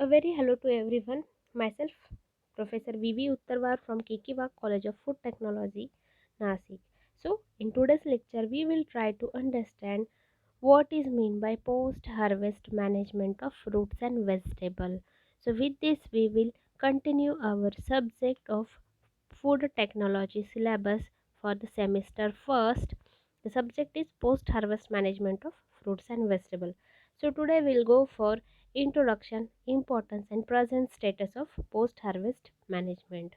A very hello to everyone. Myself, Professor V.V. Uttarwar from Kikiwak College of Food Technology, Nasik. So, in today's lecture, we will try to understand what is meant by post-harvest management of fruits and vegetables. So, with this, we will continue our subject of food technology syllabus for the semester. First, the subject is post-harvest management of fruits and vegetables. So, today we'll go for introduction, importance, and present status of post-harvest management.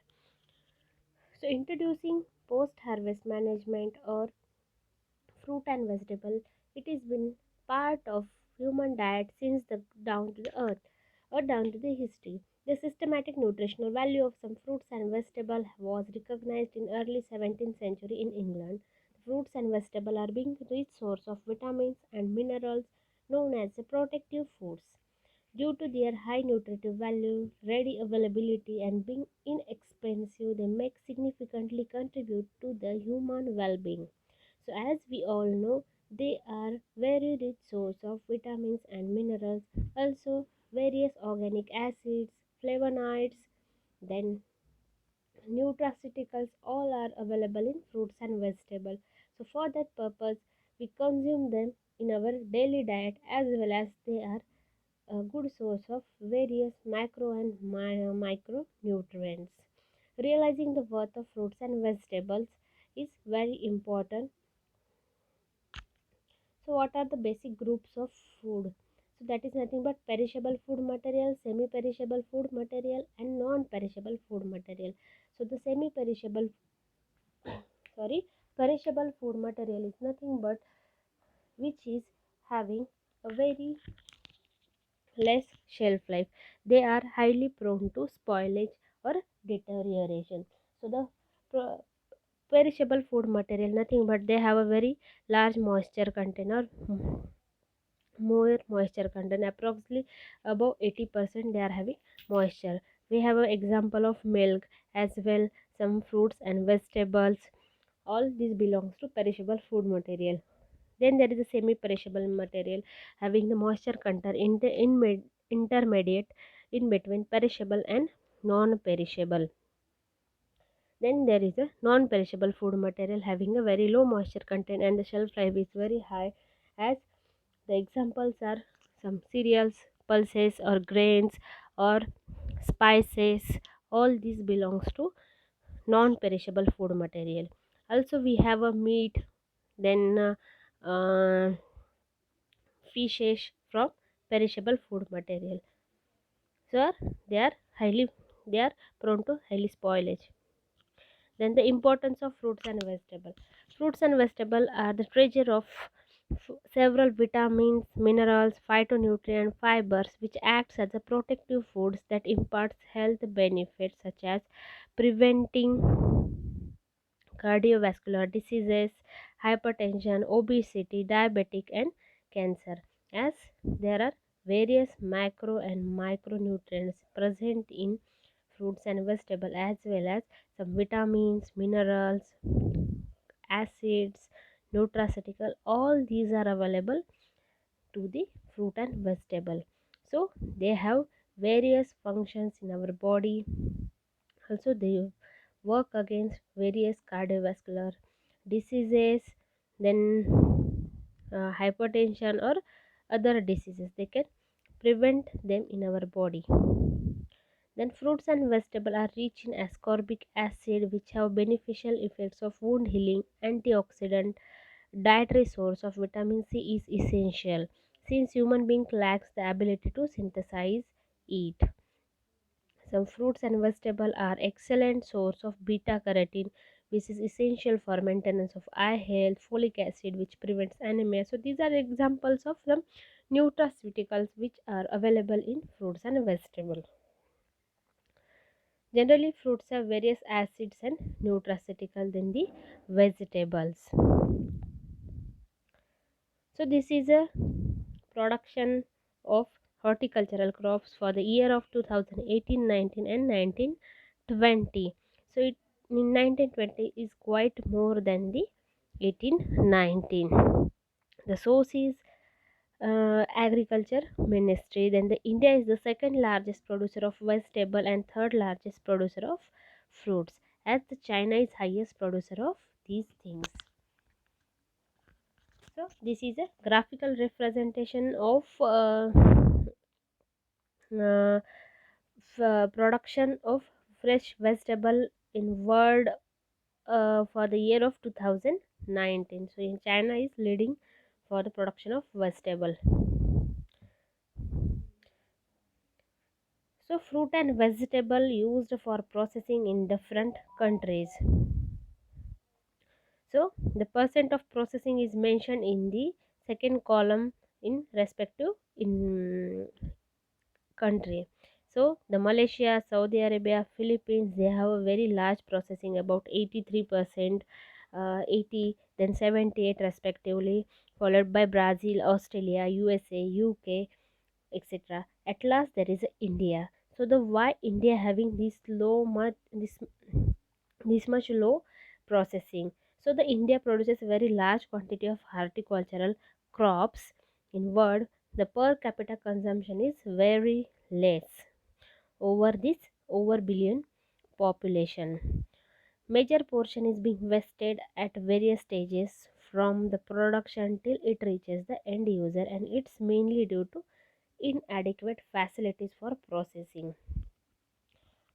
So, introducing post-harvest management or fruit and vegetable, it has been part of human diet since the down to the earth or down to the history. The systematic nutritional value of some fruits and vegetables was recognized in early 17th century in England. The fruits and vegetables are being rich source of vitamins and minerals known as the protective foods. Due to their high nutritive value, ready availability, and being inexpensive, they make significantly contribute to the human well-being. So, as we all know, they are very rich source of vitamins and minerals, also various organic acids, flavonoids, then nutraceuticals, all are available in fruits and vegetables. So, for that purpose, we consume them in our daily diet as well as they are a good source of various macro and micronutrients. Realizing the worth of fruits and vegetables is very important. So, what are the basic groups of food? So, that is nothing but perishable food material, semi perishable food material, and non perishable food material. So, the semi perishable sorry perishable food material is nothing but which is having a very less shelf life. They are highly prone to spoilage or deterioration. So the perishable food material nothing but they have a very large moisture content or more moisture content, approximately above 80% they are having moisture. We have an example of milk as well, some fruits and vegetables. All this belongs to perishable food material. Then there is a semi-perishable material having the moisture content intermediate in between perishable and non-perishable. Then there is a non-perishable food material having a very low moisture content and the shelf life is very high, as the examples are some cereals, pulses or grains or spices. All this belongs to non-perishable food material. Also we have a meat, then fishes from perishable food material. So they are highly they are prone to highly spoilage. Then the importance of fruits and vegetables. Fruits and vegetables are the treasure of several vitamins, minerals, phytonutrient fibers which acts as a protective foods that imparts health benefits such as preventing cardiovascular diseases, hypertension, obesity, diabetic, and cancer. As there are various macro and micronutrients present in fruits and vegetables, as well as some vitamins, minerals, acids, nutraceutical. All these are available to the fruit and vegetable. So they have various functions in our body. Also, they work against various cardiovascular diseases, then hypertension or other diseases. They can prevent them in our body. Then fruits and vegetables are rich in ascorbic acid, which have beneficial effects of wound healing, antioxidant. Dietary source of vitamin C is essential since human being lacks the ability to synthesize it. Some fruits and vegetables are excellent source of beta carotene, which is essential for maintenance of eye health, folic acid, which prevents anemia. So these are examples of some nutraceuticals which are available in fruits and vegetables. Generally, fruits have various acids and nutraceuticals than the vegetables. So this is a production of horticultural crops for the year of 2018, 19 and 1920. So it in 1920 is quite more than the 1819. The source is agriculture ministry. Then the India is the second largest producer of vegetable and third largest producer of fruits, as the China is highest producer of these things. So this is a graphical representation of uh, production of fresh vegetable in world for the year of 2019. So in China is leading for the production of vegetable. So fruit and vegetable used for processing in different countries. So the percent of processing is mentioned in the second column in respective in country. So the Malaysia, Saudi Arabia, Philippines, they have a very large processing, about 83%, 80, then 78 respectively, followed by Brazil, Australia, USA, UK, etc. At last there is India. So the why India having this much low processing? So the India produces a very large quantity of horticultural crops. In word, the per capita consumption is very less over this over billion population. Major portion is being wasted at various stages from the production till it reaches the end user, and it's mainly due to inadequate facilities for processing.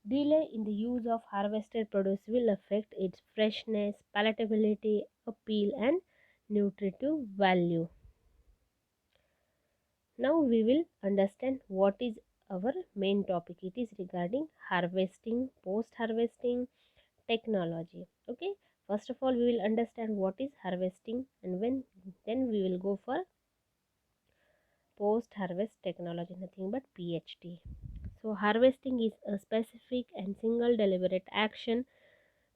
Delay in the use of harvested produce will affect its freshness, palatability, appeal, and nutritive value. Now we will understand what is our main topic. It is regarding harvesting, post harvesting technology. Okay, first of all, we will understand what is harvesting, and when then we will go for post harvest technology, nothing but PHT. So, harvesting is a specific and single deliberate action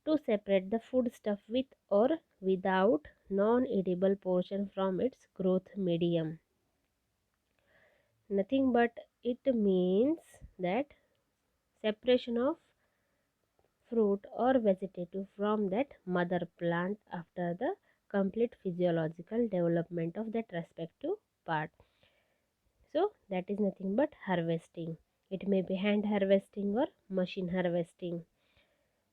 to separate the foodstuff with or without non edible portion from its growth medium. Nothing but it means that separation of fruit or vegetative from that mother plant after the complete physiological development of that respective part. So that is nothing but harvesting. It may be hand harvesting or machine harvesting.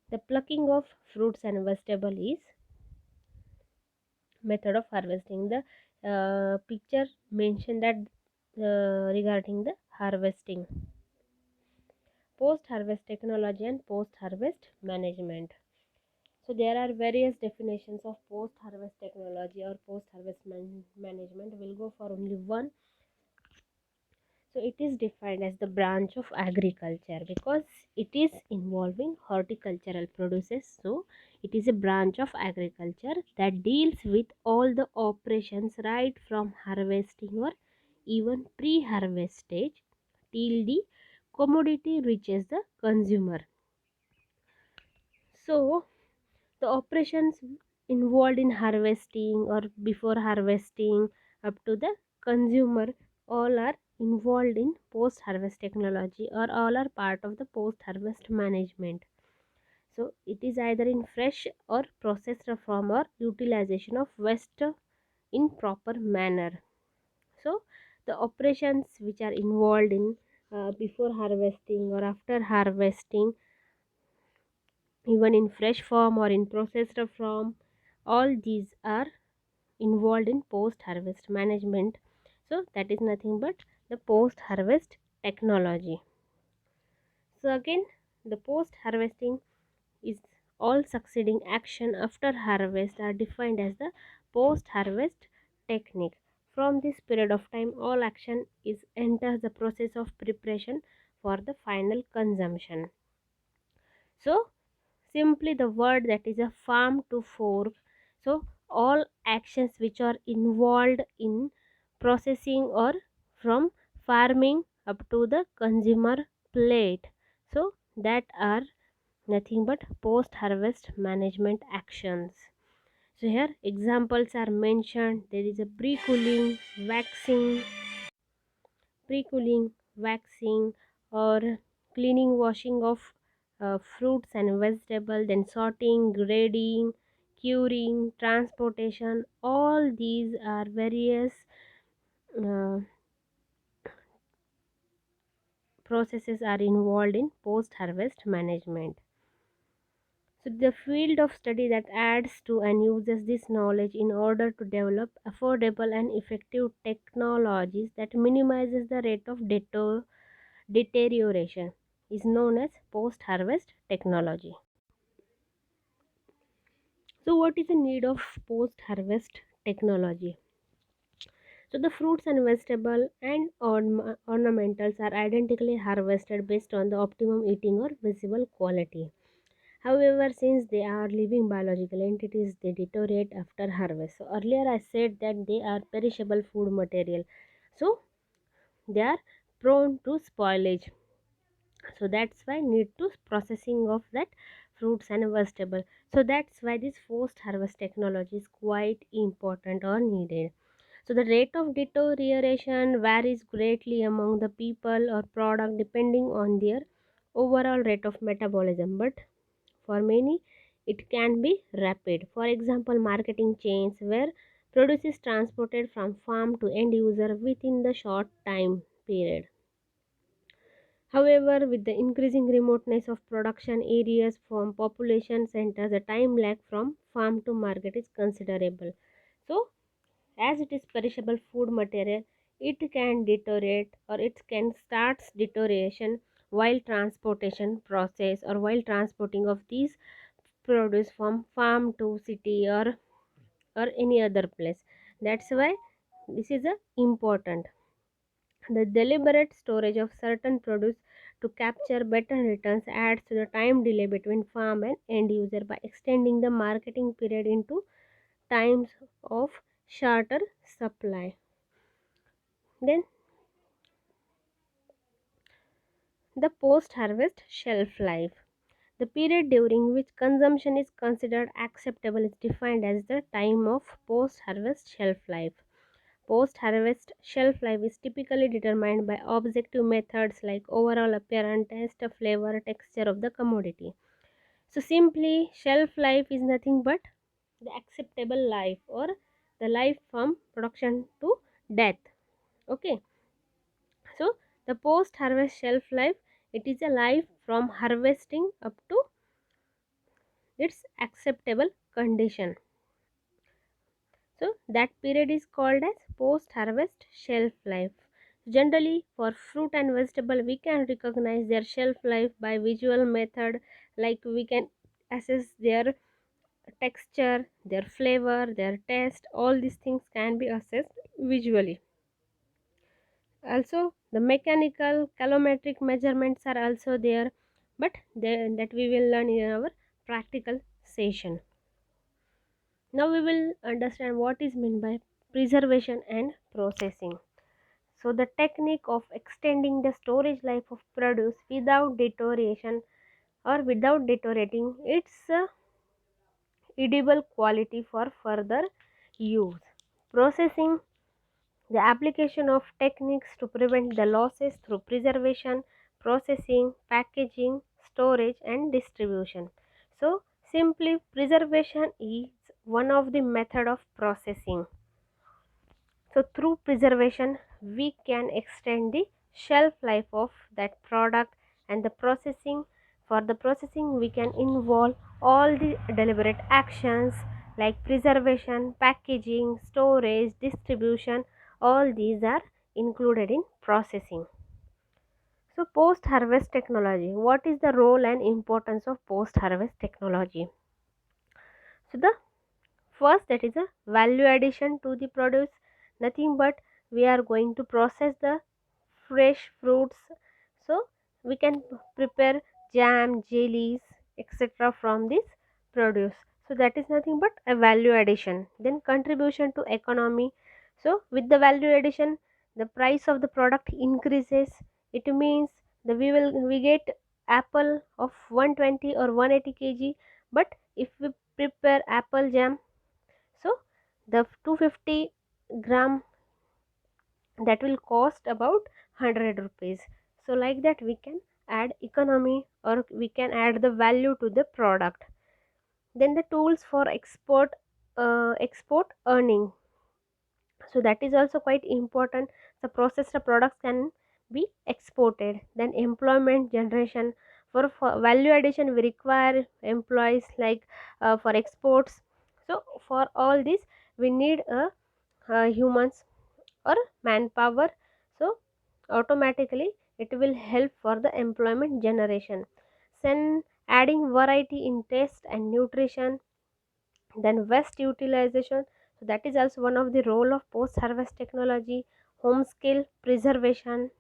The plucking of fruits and vegetable is method of harvesting. The picture mentioned that regarding the harvesting, post harvest technology and post harvest management. So there are various definitions of post harvest technology or post harvest management. We'll go for only one. So it is defined as the branch of agriculture because it is involving horticultural produces. So it is a branch of agriculture that deals with all the operations right from harvesting or even pre-harvest stage till the commodity reaches the consumer. So the operations involved in harvesting or before harvesting up to the consumer all are involved in post harvest technology or all are part of the post harvest management. So it is either in fresh or processed form or utilization of waste in proper manner. So the operations which are involved in before harvesting or after harvesting, even in fresh form or in processed form, all these are involved in post harvest management. So that is nothing but the post harvest technology. So again, the post harvesting is all succeeding action after harvest are defined as the post harvest technique. From this period of time, all action is enters the process of preparation for the final consumption. So simply the word that is a farm to fork. So all actions which are involved in processing or from farming up to the consumer plate, so that are nothing but post harvest management actions. So here examples are mentioned. There is a pre-cooling, waxing, or cleaning, washing of fruits and vegetables, then sorting, grading, curing, transportation. All these are various uh, processes are involved in post harvest management. So, the field of study that adds to and uses this knowledge in order to develop affordable and effective technologies that minimizes the rate of deterioration is known as post harvest technology. So, what is the need of post harvest technology? So, the fruits and vegetable and ornamentals are identically harvested based on the optimum eating or visible quality. However, since they are living biological entities, they deteriorate after harvest. So, earlier I said that they are perishable food material. So, they are prone to spoilage. So that's why need to processing of that fruits and vegetable. So that's why this post harvest technology is quite important or needed. So the rate of deterioration varies greatly among the people or product depending on their overall rate of metabolism, but for many it can be rapid. For example, marketing chains where produce is transported from farm to end user within the short time period. However, with the increasing remoteness of production areas from population centers, the time lag from farm to market is considerable. So, as it is perishable food material, it can deteriorate or it can start deterioration while transportation process or while transporting of these produce from farm to city or any other place. That's why this is a important. The deliberate storage of certain produce to capture better returns adds to the time delay between farm and end user by extending the marketing period into times of shorter supply. Then the post harvest shelf life. The period during which consumption is considered acceptable is defined as the time of post harvest shelf life. Post harvest shelf life is typically determined by objective methods like overall appearance, taste, flavor, texture of the commodity. So, simply, shelf life is nothing but the acceptable life or the life from production to death. Okay, so the post harvest shelf life, it is a life from harvesting up to its acceptable condition. So that period is called as post harvest shelf life. Generally, for fruit and vegetable, we can recognize their shelf life by visual method, like we can assess their texture, their flavor, their taste. All these things can be assessed visually. Also, the mechanical calorimetric measurements are also there, but that we will learn in our practical session. Now we will understand what is meant by preservation and processing. So the technique of extending the storage life of produce without deterioration or without deteriorating its edible quality for further use. Processing, the application of techniques to prevent the losses through preservation, processing, packaging, storage and distribution. So simply preservation is one of the method of processing. So through preservation, we can extend the shelf life of that product, and the processing. For the processing, we can involve all the deliberate actions like preservation, packaging, storage, distribution. All these are included in processing. So post harvest technology. What is the role and importance of post harvest technology? So the first, that is a value addition to the produce. Nothing but we are going to process the fresh fruits, so we can prepare jam, jellies, etc. from this produce. So that is nothing but a value addition. Then contribution to economy. So with the value addition, the price of the product increases. It means that we get apple of 120 or 180 kg, but if we prepare apple jam, so the 250 gram, that will cost about 100 rupees. So like that we can add economy or we can add the value to the product. Then the tools for export earning. So that is also quite important. The processed products can be exported. Then employment generation, for value addition we require employees like for exports. So for all this we need humans or manpower. So automatically it will help for the employment generation. Then adding variety in taste and nutrition. Then waste utilization, so that is also one of the role of post harvest technology. Home skill preservation,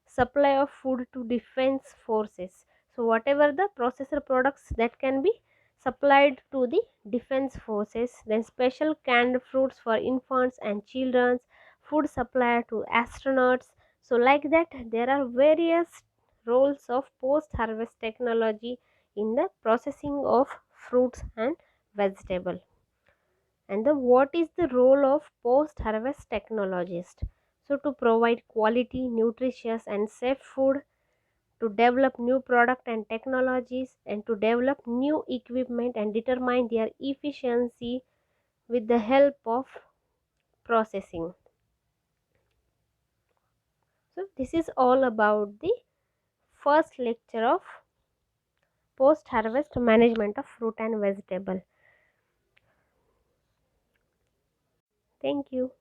supply of food to defense forces. So whatever the processor products that can be supplied to the defense forces. Then special canned fruits for infants and children, food supply to astronauts. So like that there are various roles of post harvest technology in the processing of fruits and vegetable. And the what is the role of post harvest technologist? So to provide quality nutritious and safe food, to develop new product and technologies, and to develop new equipment and determine their efficiency with the help of processing. So this is all about the first lecture of post harvest management of fruit and vegetable. Thank you.